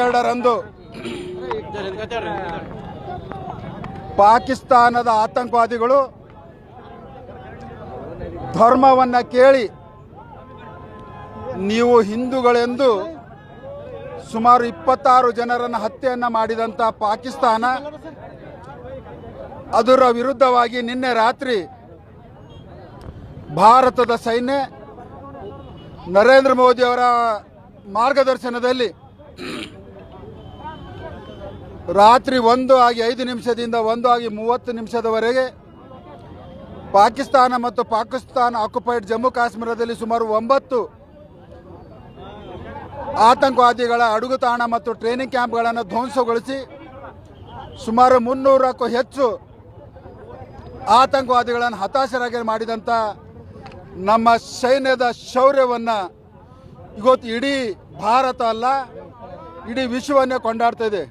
22ರಂದು ಪಾಕಿಸ್ತಾನದ ಆತಂಕವಾದಿಗಳು ಧರ್ಮವನ್ನು ಕೇಳಿ ನೀವು ಹಿಂದೂಗಳೆಂದು ಸುಮಾರು 26 ಜನರನ್ನು ಹತ್ಯೆಯನ್ನು ಮಾಡಿದಂಥ ಪಾಕಿಸ್ತಾನ ಅದರ ವಿರುದ್ಧವಾಗಿ ನಿನ್ನೆ ರಾತ್ರಿ ಭಾರತದ ಸೈನ್ಯ ನರೇಂದ್ರ ಮೋದಿ ಅವರ ಮಾರ್ಗದರ್ಶನದಲ್ಲಿ ರಾತ್ರಿ 1:05 1:30 ಪಾಕಿಸ್ತಾನ ಮತ್ತು ಪಾಕಿಸ್ತಾನ ಆಕ್ಯುಪೈಡ್ ಜಮ್ಮು ಕಾಶ್ಮೀರದಲ್ಲಿ ಸುಮಾರು 9 ಆತಂಕವಾದಿಗಳ ಅಡುಗುತಾಣ ಮತ್ತು ಟ್ರೈನಿಂಗ್ ಕ್ಯಾಂಪ್ಗಳನ್ನು ಧ್ವಂಸಗೊಳಿಸಿ ಸುಮಾರು 300ಕ್ಕೂ ಹೆಚ್ಚು ಆತಂಕವಾದಿಗಳನ್ನು ಹತಾಶರಾಗಿ ಮಾಡಿದಂಥ ನಮ್ಮ ಸೈನ್ಯದ ಶೌರ್ಯವನ್ನು ಇವತ್ತು ಇಡೀ ಭಾರತ ಅಲ್ಲ ಇಡೀ ವಿಶ್ವವನ್ನೇ ಕೊಂಡಾಡ್ತಾ ಇದೆ.